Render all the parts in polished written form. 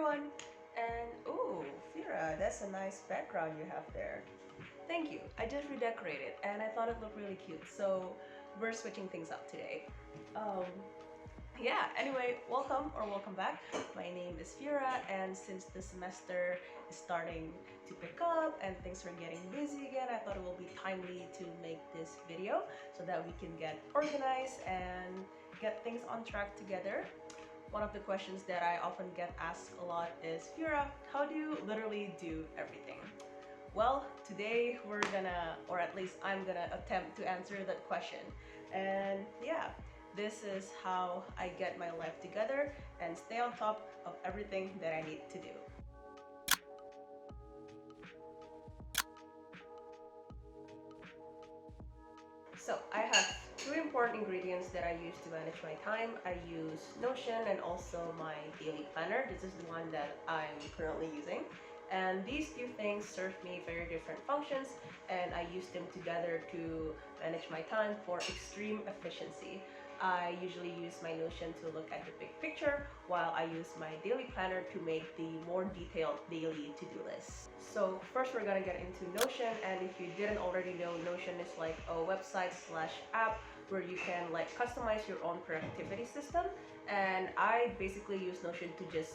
everyone! And ooh, Fira, that's a nice background you have there. Thank you. I just redecorated and I thought it looked really cute, so we're switching things up today. Um, yeah, anyway, welcome back. My name is Fira, and since the semester is starting to pick up and things are getting busy again, I thought it will be timely to make this video so that we can get organized and get things on track together. One of the questions that I often get asked a lot is, Fira, how do you literally do everything? Well, today we're gonna, or at least I'm gonna attempt to answer that question. And yeah, this is how I get my life together and stay on top of everything that I need to do. So I have three important ingredients that I use to manage my time. I use Notion and also my daily planner. This is the one that I'm currently using. And these two things serve me very different functions, and I use them together to manage my time for extreme efficiency. I usually use my Notion to look at the big picture, while I use my daily planner to make the more detailed daily to-do list. So first we're gonna get into Notion, and if you didn't already know, Notion is like a website slash app where you can like customize your own productivity system. And I basically use Notion to just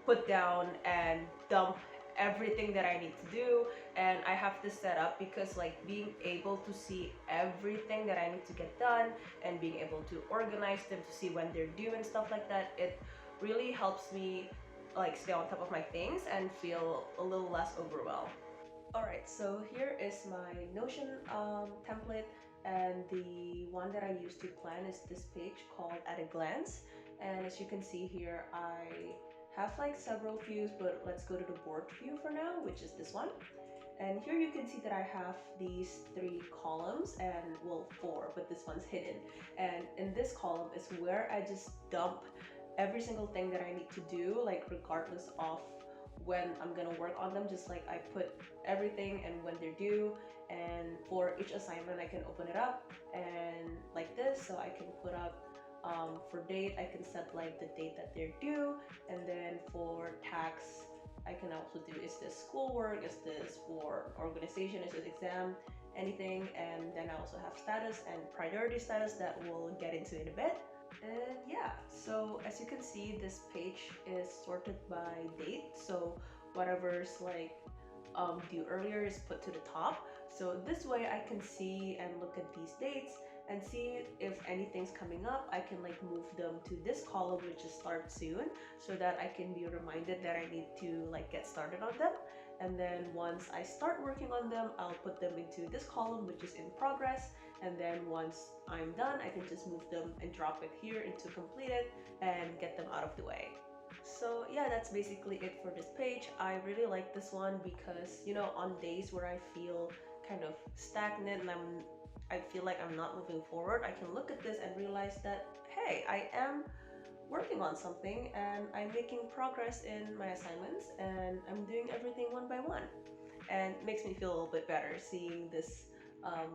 put down and dump everything that I need to do, and I have this set up because like being able to see everything that I need to get done and being able to organize them to see when they're due and stuff like that, it really helps me like stay on top of my things and feel a little less overwhelmed. Alright, so here is my Notion template, and the one that I use to plan is this page called At a Glance. And as you can see here, I have like several views, but let's go to the board view for now, which is this one. And here you can see that I have these three columns, and well, four, but this one's hidden. And in this column is where I just dump every single thing that I need to do, like regardless of when I'm gonna work on them. Just like I put everything and when they're due, and for each assignment I can open it up and like this, so I can put up for date, I can set like the date that they're due, and then for tax, I can also do, is this schoolwork, is this for organization, is this exam, anything. And then I also have status and priority status that we'll get into in a bit. And yeah, so as you can see, this page is sorted by date, so whatever's like due earlier is put to the top. So this way I can see and look at these dates and see if anything's coming up. I can like move them to this column, which is start soon, so that I can be reminded that I need to like get started on them. And then once I start working on them, I'll put them into this column, which is in progress. And then once I'm done, I can just move them and drop it here into completed and get them out of the way. So yeah, that's basically it for this page. I really like this one because, you know, on days where I feel kind of stagnant and I feel like I'm not moving forward, I can look at this and realize that, hey, I am working on something and I'm making progress in my assignments and I'm doing everything one by one. And it makes me feel a little bit better seeing this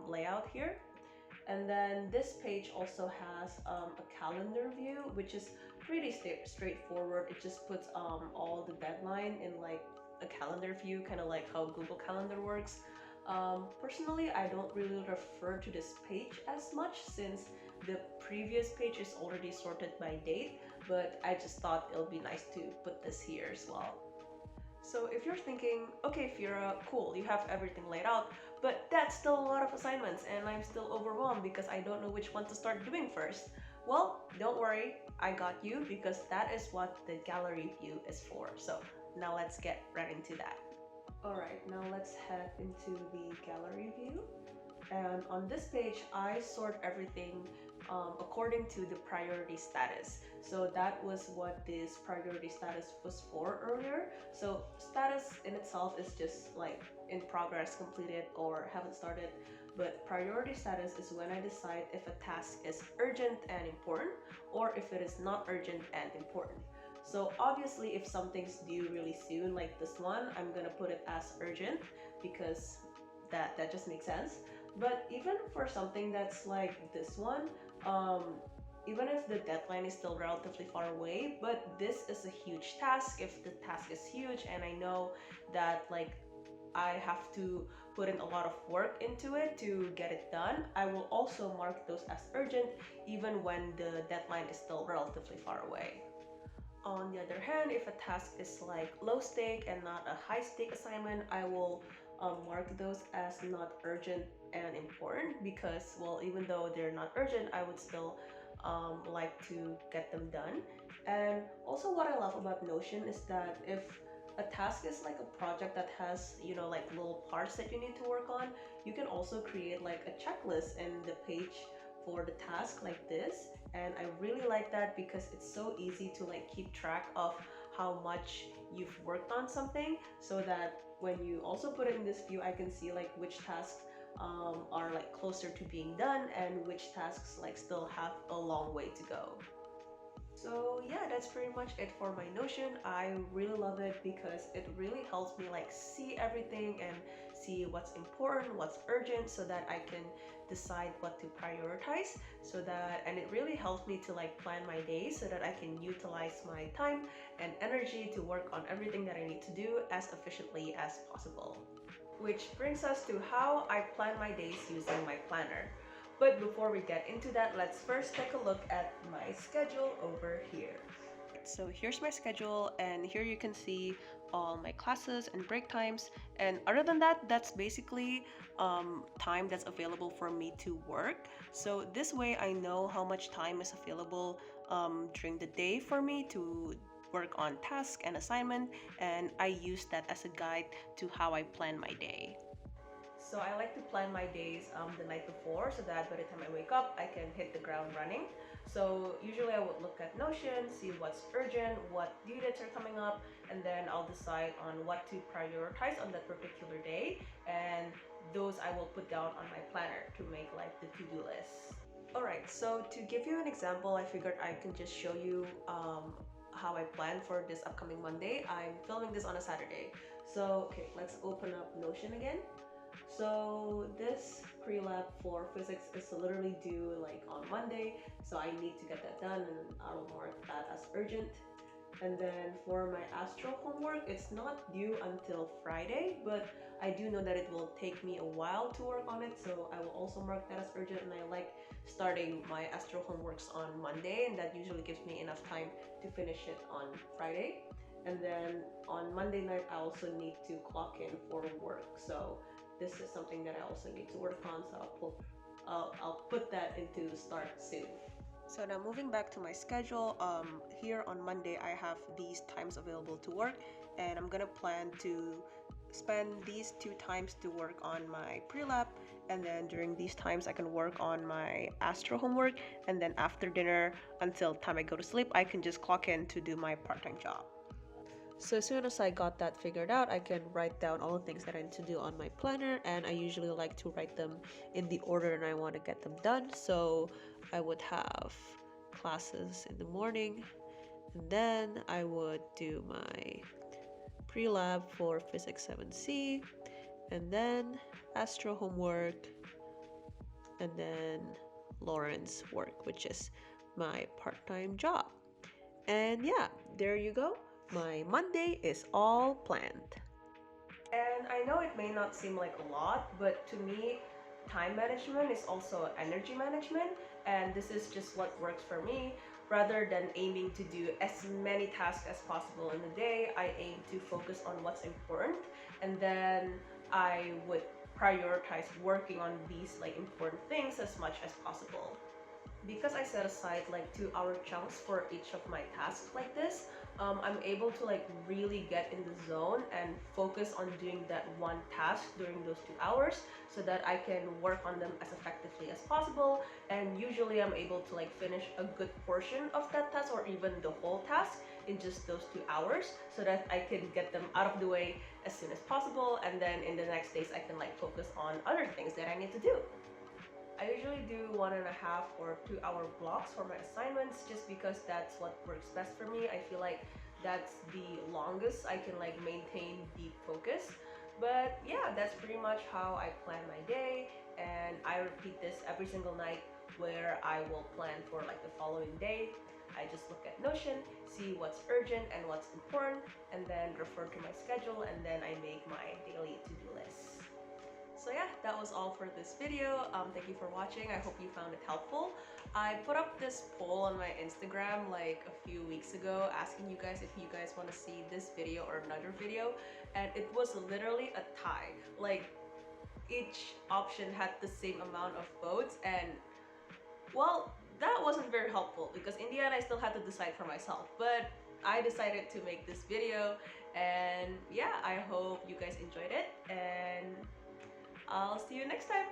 layout here. And then this page also has a calendar view, which is pretty straightforward. It just puts all the deadline in like a calendar view, kind of like how Google Calendar works. Personally, I don't really refer to this page as much since the previous page is already sorted by date, but I just thought it'll be nice to put this here as well. So if you're thinking, okay, Fira, cool, you have everything laid out, but that's still a lot of assignments and I'm still overwhelmed because I don't know which one to start doing first. Well, don't worry, I got you, because that is what the gallery view is for. So now let's get right into that. Alright, now let's head into the gallery view. And on this page, I sort everything according to the priority status. So that was what this priority status was for earlier. So status in itself is just like in progress, completed, or haven't started. But priority status is when I decide if a task is urgent and important, or if it is not urgent and important. So obviously if something's due really soon, like this one, I'm gonna put it as urgent because that just makes sense. But even for something that's like this one, even if the deadline is still relatively far away, but this is a huge task. If the task is huge and I know that like I have to put in a lot of work into it to get it done, I will also mark those as urgent even when the deadline is still relatively far away. On the other hand, if a task is like low stake and not a high stake assignment, I will mark those as not urgent and important because, well, even though they're not urgent, I would still like to get them done. And also, what I love about Notion is that if a task is like a project that has, like little parts that you need to work on, you can also create like a checklist in the page for the task like this. And I really like that because it's so easy to like keep track of how much you've worked on something, so that when you also put it in this view, I can see like which tasks are like closer to being done and which tasks like still have a long way to go. So yeah, that's pretty much it for my Notion. I really love it because it really helps me like see everything and see what's important, what's urgent, so that I can decide what to prioritize. And it really helps me to like plan my day so that I can utilize my time and energy to work on everything that I need to do as efficiently as possible. Which brings us to how I plan my days using my planner. But before we get into that, let's first take a look at my schedule over here. So here's my schedule, and here you can see all my classes and break times. And other than that, that's basically time that's available for me to work. So this way I know how much time is available during the day for me to work on task and assignment, and I use that as a guide to how I plan my day. So I like to plan my days the night before, so that by the time I wake up, I can hit the ground running. So usually I would look at Notion, see what's urgent, what due dates are coming up, and then I'll decide on what to prioritize on that particular day. And those I will put down on my planner to make like the to-do list. Alright, so to give you an example, I figured I can just show you how I plan for this upcoming Monday. I'm filming this on a Saturday. So, okay, let's open up Notion again. So this pre-lab for physics is literally due like on Monday, so I need to get that done and I'll mark that as urgent. And then for my astro homework, it's not due until Friday, but I do know that it will take me a while to work on it, so I will also mark that as urgent. And I like starting my astro homeworks on Monday, and that usually gives me enough time to finish it on Friday. And then on Monday night, I also need to clock in for work, so this is something that I also need to work on, so I'll put that into start soon. So now moving back to my schedule, here on Monday I have these times available to work, and I'm gonna plan to spend these 2 times to work on my pre-lab, and then during these times I can work on my astro homework, and then after dinner until time I go to sleep, I can just clock in to do my part-time job. So as soon as I got that figured out, I can write down all the things that I need to do on my planner, and I usually like to write them in the order that I want to get them done. So I would have classes in the morning, and then I would do my pre-lab for physics 7C, and then astro homework, and then Lauren's work, which is my part-time job. And yeah, there you go. My Monday is all planned. And I know it may not seem like a lot, but to me, time management is also energy management, and this is just what works for me. Rather than aiming to do as many tasks as possible in a day, I aim to focus on what's important, and then I would prioritize working on these like important things as much as possible. Because I set aside like 2 hour chunks for each of my tasks like this, I'm able to like really get in the zone and focus on doing that one task during those 2 hours, so that I can work on them as effectively as possible. And usually I'm able to like finish a good portion of that task or even the whole task in just those 2 hours, so that I can get them out of the way as soon as possible, and then in the next days I can like focus on other things that I need to do. I usually do 1.5 or 2 hour blocks for my assignments, just because that's what works best for me. I feel like that's the longest I can like maintain deep focus. But yeah, that's pretty much how I plan my day, and I repeat this every single night where I will plan for like the following day. I just look at Notion, see what's urgent and what's important, and then refer to my schedule, and then I make my daily to-do list. So yeah, that was all for this video. Thank you for watching. I hope you found it helpful. I put up this poll on my Instagram like a few weeks ago asking you guys if you guys want to see this video or another video, and it was literally a tie. Like, each option had the same amount of votes, and well, that wasn't very helpful because in the end I still had to decide for myself. But I decided to make this video, and yeah, I hope you guys enjoyed it, and I'll see you next time.